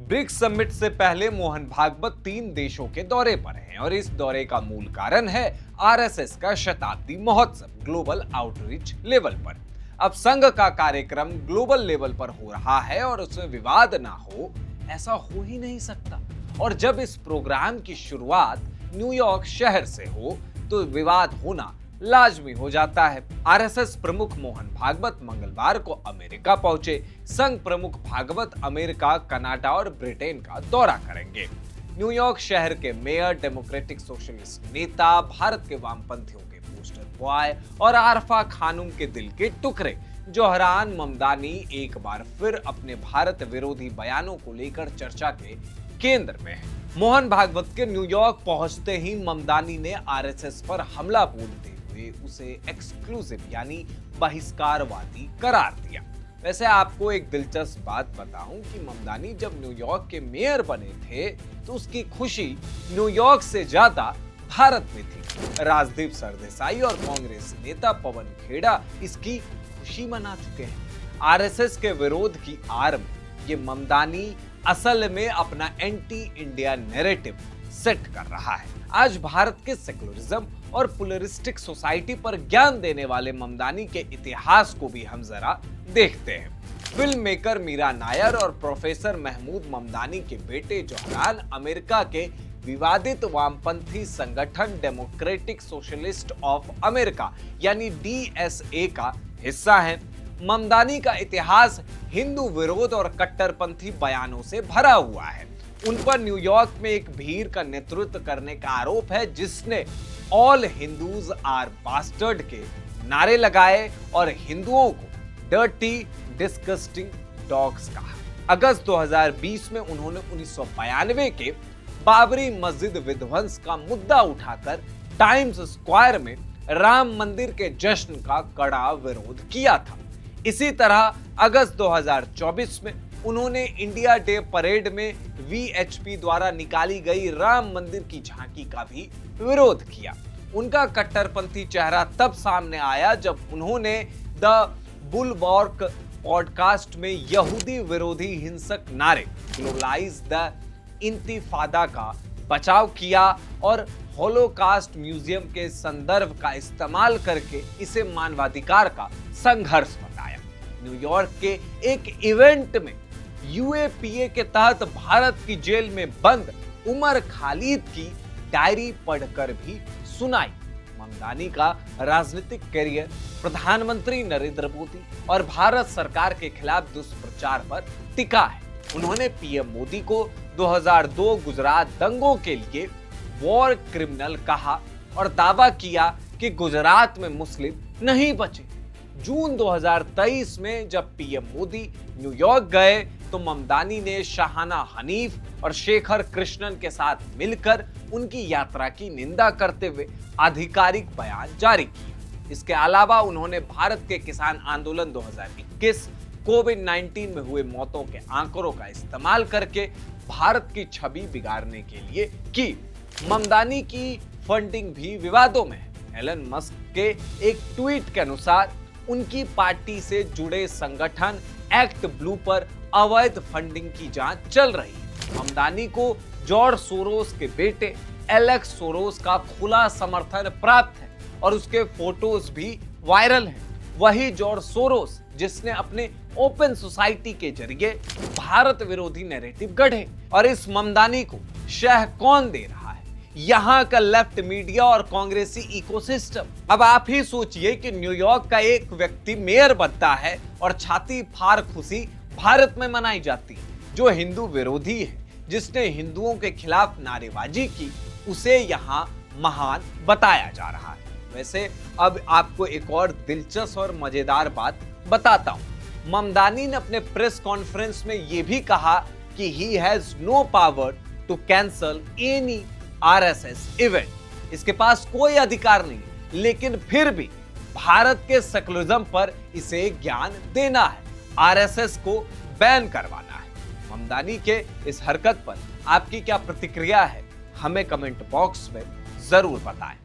BRICS summit से पहले मोहन भागवत 3 देशों के दौरे पर हैं और इस दौरे का मूल कारण है आरएसएस का शताब्दी महोत्सव ग्लोबल आउटरीच लेवल पर। अब संघ का कार्यक्रम ग्लोबल लेवल पर हो रहा है और उसमें विवाद ना हो, ऐसा हो ही नहीं सकता। और जब इस प्रोग्राम की शुरुआत न्यूयॉर्क शहर से हो तो विवाद होना लाजमी हो जाता है। आरएसएस प्रमुख मोहन भागवत मंगलवार को अमेरिका पहुंचे। संघ प्रमुख भागवत अमेरिका, कनाडा और ब्रिटेन का दौरा करेंगे। न्यूयॉर्क शहर के मेयर, डेमोक्रेटिक सोशलिस्ट नेता, भारत के वामपंथियों के पोस्टर बॉय और आरफा खानूम के दिल के टुकड़े जोहरान ममदानी एक बार फिर अपने भारत विरोधी बयानों को लेकर चर्चा के केंद्र में है। मोहन भागवत के न्यूयॉर्क पहुंचते ही ममदानी ने आरएसएस पर हमला बोलते हुए उसे एक्सक्लूसिव यानी बहिष्कारवादी करार दिया। वैसे आपको एक दिलचस्प बात बताऊं कि ममदानी जब न्यूयॉर्क के मेयर बने थे तो उसकी खुशी न्यूयॉर्क से ज्यादा भारत में थी। राजदीप सरदेसाई और कांग्रेस नेता पवन खेड़ा इसकी खुशी मना चुके हैं। आरएसएस के विरोध की आड़ में ये ममदानी असल में अपना एंटी इंडिया नैरेटिव सेट कर रहा है। आज भारत के सेकुलरिज्म और प्लुरलिस्टिक सोसाइटी पर ज्ञान देने वाले ममदानी के इतिहास को भी हम जरा देखते हैं। फिल्म मेकर मीरा नायर और प्रोफेसर महमूद ममदानी के बेटे जोहरान अमेरिका के विवादित वामपंथी संगठन डेमोक्रेटिक सोशलिस्ट ऑफ अमेरिका यानी डीएसए का हिस्सा है। ममदानी का इतिहास हिंदू विरोध और कट्टरपंथी बयानों से भरा हुआ है। उन पर न्यूयॉर्क में एक भीड़ का नेतृत्व करने का आरोप है जिसने ऑल हिंदूज आर बास्टर्ड के नारे लगाए और हिंदुओं को डर्टी डिस्गस्टिंग डॉग्स कहा। अगस्त 2020 में उन्होंने 1992 के बाबरी मस्जिद विध्वंस का मुद्दा उठाकर टाइम्स स्क्वायर में राम मंदिर के जश्न का कड़ा विरोध किया था। इसी तरह अगस्त 2024 में उन्होंने इंडिया डे परेड में वीएचपी द्वारा निकाली गई राम मंदिर की झांकी का भी विरोध किया। उनका कट्टरपंथी चेहरा तब सामने आया जब उन्होंने द बुलवॉर्क पॉडकास्ट में यहूदी विरोधी हिंसक नारे ग्लोबलाइज द इंतिफादा का बचाव किया और होलोकास्ट म्यूजियम के संदर्भ का इस्तेमाल करके इसे मानवाधिकार का संघर्ष बताया। न्यूयॉर्क के एक इवेंट में यूएपीए के तहत भारत की जेल में बंद उमर खालिद की डायरी पढ़कर भी सुनाई। ममदानी का राजनीतिक करियर प्रधानमंत्री नरेंद्र मोदी और भारत सरकार के खिलाफ दुष्प्रचार पर टिका है। उन्होंने पीएम मोदी को 2002 गुजरात दंगों के लिए वॉर क्रिमिनल कहा और दावा किया कि गुजरात में मुस्लिम नहीं बचे। जून 2023 में जब पीएम मोदी न्यूयॉर्क गए तो ममदानी ने शाहाना हनीफ और शेखर कृष्णन के साथ मिलकर उनकी यात्रा की निंदा करते हुए आधिकारिक बयान जारी किया। इसके अलावा उन्होंने भारत के किसान आंदोलन 2021, कोविड-19 में हुए मौतों के आंकड़ों का इस्तेमाल करके भारत की छवि बिगाड़ने के लिए की। ममदानी की फंडिंग भी विवादों में है। एलन मस्क के एक ट्वीट के अनुसार उनकी पार्टी से जुड़े संगठन एक्ट ब्लू पर अवैध फंडिंग की जांच चल रही है। ममदानी को जॉर्ज सोरोस के बेटे एलेक्स सोरोस का खुला समर्थन प्राप्त है और उसके फोटोज भी वायरल हैं। वही जॉर्ज सोरोस जिसने अपने ओपन सोसाइटी के जरिए भारत विरोधी नैरेटिव गढ़े। और इस ममदानी को शह कौन दे रहा है? यहाँ का लेफ्ट मीडिया और कांग्रेसी इकोसिस्टम। अब आप ही सोचिए कि न्यूयॉर्क का एक व्यक्ति मेयर बनता है और छाती फाड़ खुशी भारत में मनाई जाती है। जो हिंदू विरोधी है, जिसने हिंदुओं के खिलाफ नारेबाजी की, उसे यहाँ महान बताया जा रहा है। वैसे अब आपको एक और दिलचस्प और मजेदार बात बताता हूं। ममदानी ने अपने प्रेस कॉन्फ्रेंस में यह भी कहा कि he has no power to cancel any RSS event. इसके पास कोई अधिकार नहीं, लेकिन फिर भी भारत के सेकुलरिज्म पर इसे ज्ञान देना है, आरएसएस को बैन करवाना है। ममदानी के इस हरकत पर आपकी क्या प्रतिक्रिया है? हमें कमेंट बॉक्स में जरूर बताएं।